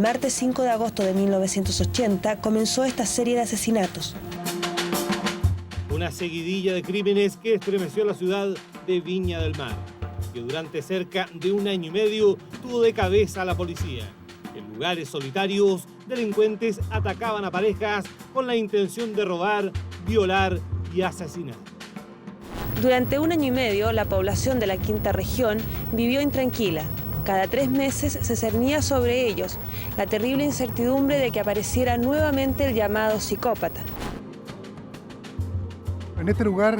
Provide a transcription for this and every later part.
martes 5 de agosto de 1980 comenzó esta serie de asesinatos. Una seguidilla de crímenes que estremeció la ciudad de Viña del Mar, que durante cerca de un año y medio tuvo de cabeza a la policía. En lugares solitarios, delincuentes atacaban a parejas con la intención de robar, violar y asesinar. Durante un año y medio, la población de la Quinta Región vivió intranquila. Cada 3 meses se cernía sobre ellos la terrible incertidumbre de que apareciera nuevamente el llamado psicópata. En este lugar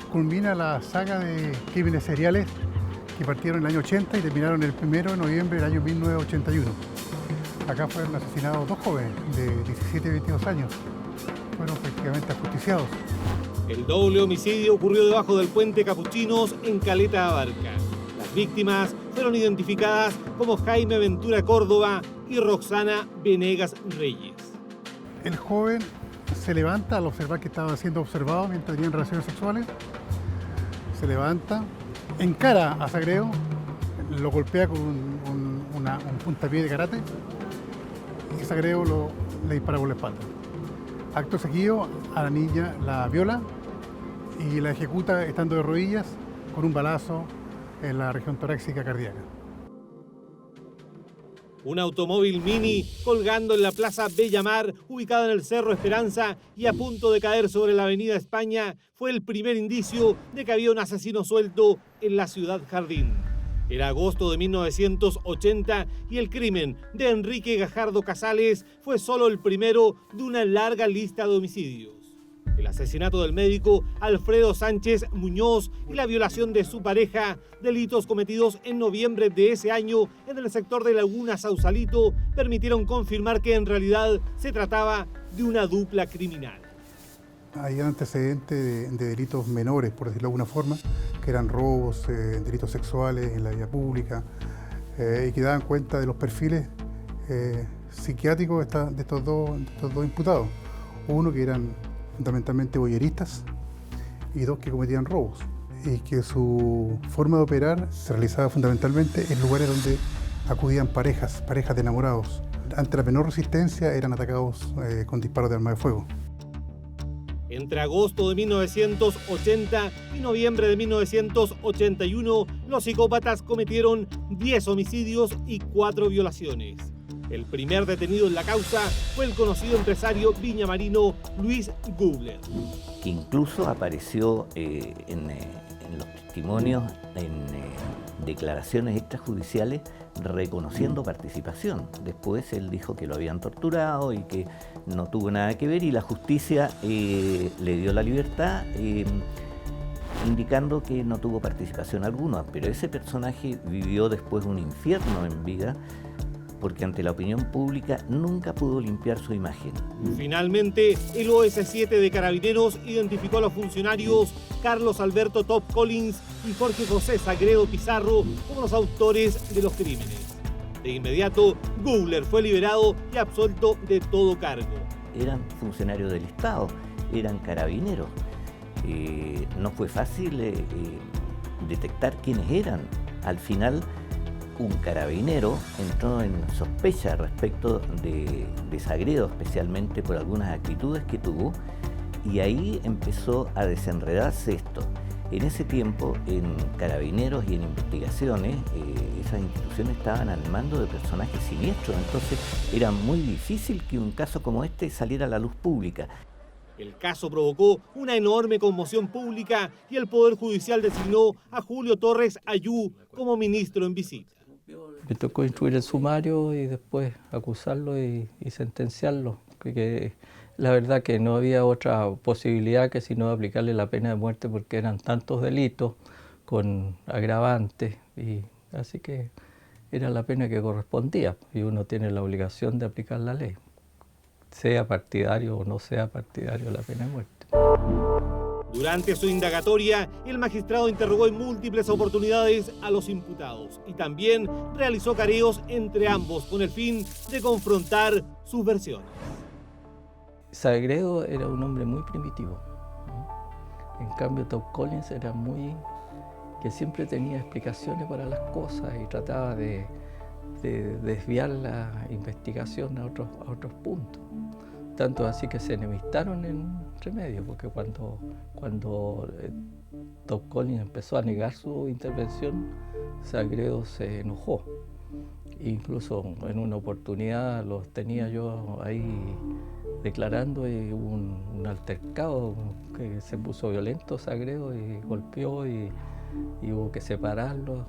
culmina la saga de crímenes seriales que partieron en el año 80 y terminaron el 1 de noviembre del año 1981. Acá fueron asesinados 2 jóvenes de 17 y 22 años. Fueron prácticamente ajusticiados. El doble homicidio ocurrió debajo del puente Capuchinos en Caleta Abarca. Las víctimas fueron identificadas como Jaime Ventura Córdoba y Roxana Venegas Reyes. El joven se levanta al observar que estaba siendo observado mientras tenían relaciones sexuales. Se levanta, encara a Sagreo, lo golpea con un puntapié de karate y Sagreo le dispara por la espalda. Acto seguido, a la niña la viola y la ejecuta estando de rodillas con un balazo en la región torácica cardíaca. Un automóvil Mini colgando en la Plaza Bellamar, ubicada en el Cerro Esperanza y a punto de caer sobre la Avenida España, fue el primer indicio de que había un asesino suelto en la ciudad jardín. Era agosto de 1980 y el crimen de Enrique Gajardo Casales fue solo el primero de una larga lista de homicidios. El asesinato del médico Alfredo Sánchez Muñoz y la violación de su pareja, delitos cometidos en noviembre de ese año en el sector de Laguna Sausalito, permitieron confirmar que en realidad se trataba de una dupla criminal. Hay antecedentes de delitos menores, por decirlo de alguna forma, que eran robos, delitos sexuales en la vía pública, y que daban cuenta de los perfiles psiquiátricos de estos dos imputados. Uno que eran fundamentalmente voyeristas y 2 que cometían robos, y que su forma de operar se realizaba fundamentalmente en lugares donde acudían parejas de enamorados. Ante la menor resistencia eran atacados con disparos de arma de fuego. Entre agosto de 1980 y noviembre de 1981, los psicópatas cometieron 10 homicidios y 4 violaciones. El primer detenido en la causa fue el conocido empresario viñamarino Luis Gubler. Que incluso apareció en los testimonios, en declaraciones extrajudiciales, reconociendo participación. Después él dijo que lo habían torturado y que no tuvo nada que ver, y la justicia le dio la libertad, indicando que no tuvo participación alguna. Pero ese personaje vivió después un infierno en vida, porque ante la opinión pública nunca pudo limpiar su imagen. Finalmente, el OS7 de Carabineros identificó a los funcionarios Carlos Alberto Top Collins y Jorge José Sagredo Pizarro como los autores de los crímenes. De inmediato, Gubler fue liberado y absuelto de todo cargo. Eran funcionarios del Estado, eran carabineros. No fue fácil detectar quiénes eran. Al final, un carabinero entró en sospecha respecto de Sagredo, especialmente por algunas actitudes que tuvo, y ahí empezó a desenredarse esto. En ese tiempo, en Carabineros y en investigaciones, esas instituciones estaban al mando de personajes siniestros, entonces era muy difícil que un caso como este saliera a la luz pública. El caso provocó una enorme conmoción pública y el Poder Judicial designó a Julio Torres Ayú como ministro en visita. Me tocó instruir el sumario y después acusarlo y sentenciarlo, que la verdad que no había otra posibilidad que sino aplicarle la pena de muerte, porque eran tantos delitos con agravantes, y así que era la pena que correspondía, y uno tiene la obligación de aplicar la ley, sea partidario o no sea partidario de la pena de muerte. Durante su indagatoria, el magistrado interrogó en múltiples oportunidades a los imputados y también realizó careos entre ambos con el fin de confrontar sus versiones. Sagredo era un hombre muy primitivo, ¿no? En cambio Top Collins era que siempre tenía explicaciones para las cosas y trataba de desviar la investigación a otros puntos. Tanto así que se enemistaron entre medio, porque cuando Top Collins empezó a negar su intervención, Sagredo se enojó. Incluso en una oportunidad los tenía yo ahí declarando y hubo un altercado que se puso violento Sagredo y golpeó y hubo que separarlos.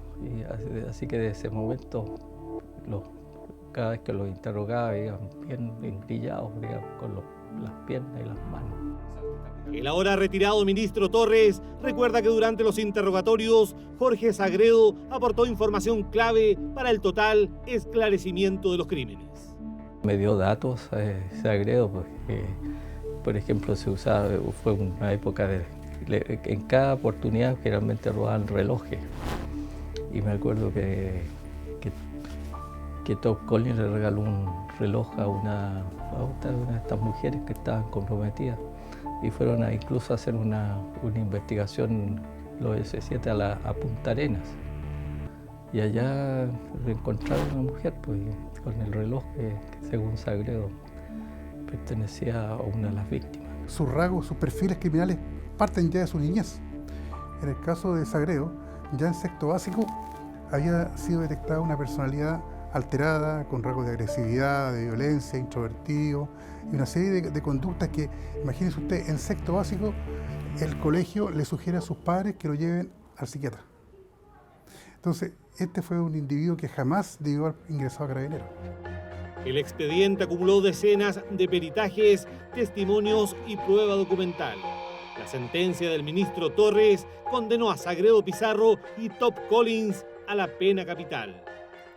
Así que desde ese momento cada vez que los interrogaba iban bien engrillados, digamos, con las piernas y las manos. El ahora retirado ministro Torres recuerda que durante los interrogatorios Jorge Sagredo aportó información clave para el total esclarecimiento de los crímenes. Me dio datos Sagredo, porque, por ejemplo, fue una época en cada oportunidad generalmente robaban relojes. Y me acuerdo que Top Collins le regaló un reloj a una de estas mujeres que estaban comprometidas. Y fueron incluso a hacer una investigación los S7 a Punta Arenas. Y allá encontraron a una mujer con el reloj que según Sagredo pertenecía a una de las víctimas. Sus rasgos, sus perfiles criminales parten ya de su niñez. En el caso de Sagredo, ya en sexto básico había sido detectada una personalidad alterada, con rasgos de agresividad, de violencia, introvertido, y una serie de conductas que, imagínese usted, en sexto básico, el colegio le sugiere a sus padres que lo lleven al psiquiatra. Entonces, este fue un individuo que jamás debió haber ingresado a Carabineros. El expediente acumuló decenas de peritajes, testimonios y prueba documental. La sentencia del ministro Torres condenó a Sagredo Pizarro y Top Collins a la pena capital.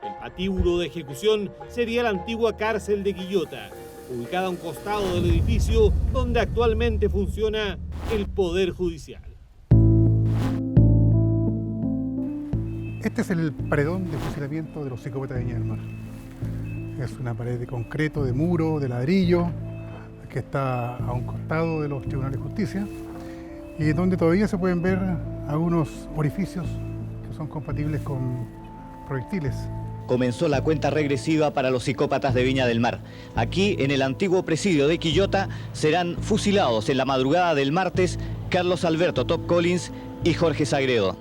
El patíbulo de ejecución sería la antigua cárcel de Quillota, ubicada a un costado del edificio donde actualmente funciona el Poder Judicial. Este es el paredón de fusilamiento de los psicópatas de Viña del Mar. Es una pared de concreto, de muro, de ladrillo, que está a un costado de los tribunales de justicia y donde todavía se pueden ver algunos orificios que son compatibles con proyectiles. Comenzó la cuenta regresiva para los psicópatas de Viña del Mar. Aquí, en el antiguo presidio de Quillota, serán fusilados en la madrugada del martes Carlos Alberto Top Collins y Jorge Sagredo.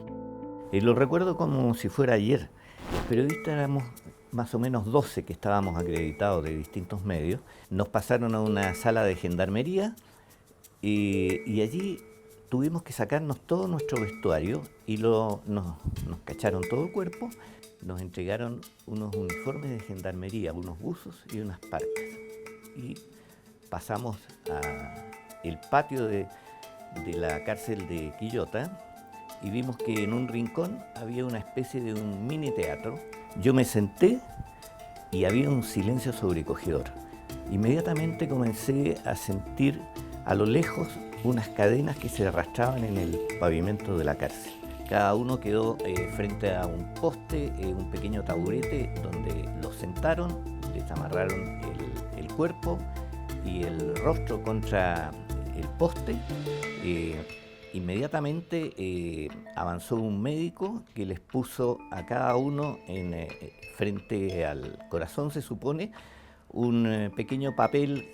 Lo recuerdo como si fuera ayer. Los periodistas éramos más o menos 12 que estábamos acreditados de distintos medios. Nos pasaron a una sala de gendarmería y allí tuvimos que sacarnos todo nuestro vestuario y nos cacharon todo el cuerpo. Nos entregaron unos uniformes de gendarmería, unos buzos y unas parcas. Y pasamos al patio de la cárcel de Quillota y vimos que en un rincón había una especie de un mini teatro. Yo me senté y había un silencio sobrecogedor. Inmediatamente comencé a sentir a lo lejos unas cadenas que se arrastraban en el pavimento de la cárcel. Cada uno quedó frente a un poste, un pequeño taburete donde los sentaron, les amarraron el cuerpo y el rostro contra el poste. Inmediatamente avanzó un médico que les puso a cada uno frente al corazón, se supone, un pequeño papel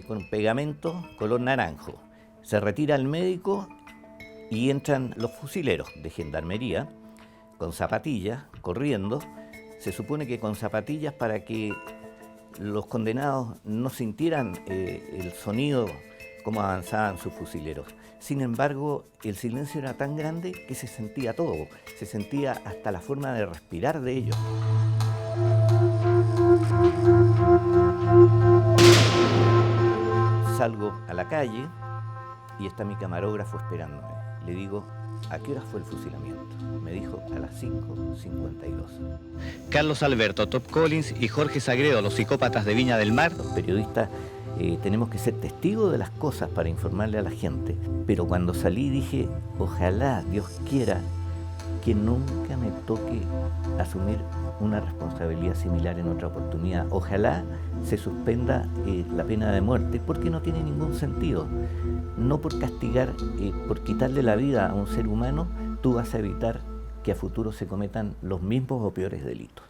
con pegamento color naranjo. Se retira el médico y entran los fusileros de gendarmería con zapatillas, corriendo. Se supone que con zapatillas para que los condenados no sintieran el sonido como avanzaban sus fusileros. Sin embargo, el silencio era tan grande que se sentía todo, se sentía hasta la forma de respirar de ellos. Salgo a la calle y está mi camarógrafo esperándome. Le digo, ¿a qué hora fue el fusilamiento? Me dijo, a las 5:52. Carlos Alberto Top Collins y Jorge Sagredo, los psicópatas de Viña del Mar. Los periodistas tenemos que ser testigos de las cosas para informarle a la gente. Pero cuando salí dije, ojalá Dios quiera que nunca me toque asumir una responsabilidad similar en otra oportunidad. Ojalá se suspenda la pena de muerte, porque no tiene ningún sentido. No por castigar, por quitarle la vida a un ser humano, tú vas a evitar que a futuro se cometan los mismos o peores delitos.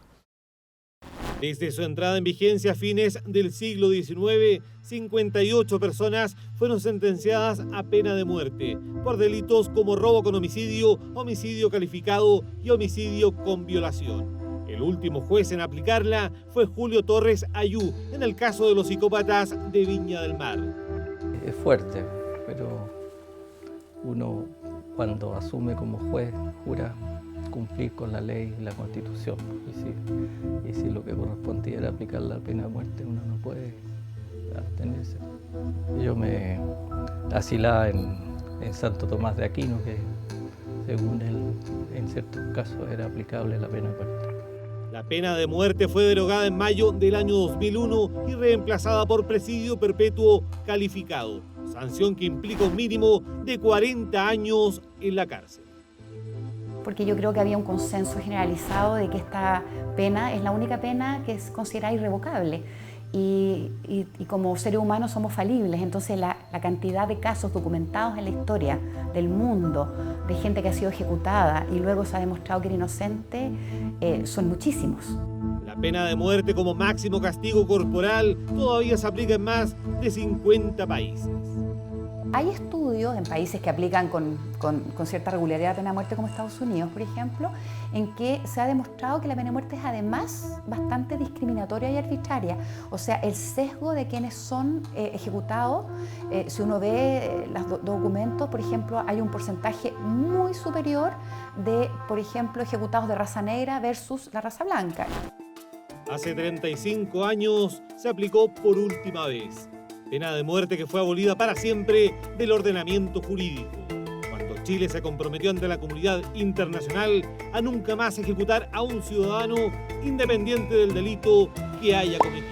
Desde su entrada en vigencia a fines del siglo XIX, 58 personas fueron sentenciadas a pena de muerte por delitos como robo con homicidio, homicidio calificado y homicidio con violación. El último juez en aplicarla fue Julio Torres Ayú, en el caso de los psicópatas de Viña del Mar. Es fuerte, pero uno cuando asume como juez jura cumplir con la ley y la Constitución. Y si lo que correspondía era aplicar la pena de muerte, uno no puede abstenerse. Yo me asilaba en Santo Tomás de Aquino, que según él, en ciertos casos era aplicable la pena de muerte. La pena de muerte fue derogada en mayo del año 2001 y reemplazada por presidio perpetuo calificado, sanción que implica un mínimo de 40 años en la cárcel. Porque yo creo que había un consenso generalizado de que esta pena es la única pena que es considerada irrevocable. Y como seres humanos somos falibles, entonces la cantidad de casos documentados en la historia del mundo, de gente que ha sido ejecutada y luego se ha demostrado que era inocente, son muchísimos. La pena de muerte como máximo castigo corporal todavía se aplica en más de 50 países. Hay estudios en países que aplican con cierta regularidad la pena de muerte, como Estados Unidos, por ejemplo, en que se ha demostrado que la pena de muerte es además bastante discriminatoria y arbitraria. O sea, el sesgo de quienes son ejecutados, si uno ve los documentos, por ejemplo, hay un porcentaje muy superior de, por ejemplo, ejecutados de raza negra versus la raza blanca. Hace 35 años se aplicó por última vez. Pena de muerte que fue abolida para siempre del ordenamiento jurídico, cuando Chile se comprometió ante la comunidad internacional a nunca más ejecutar a un ciudadano independiente del delito que haya cometido.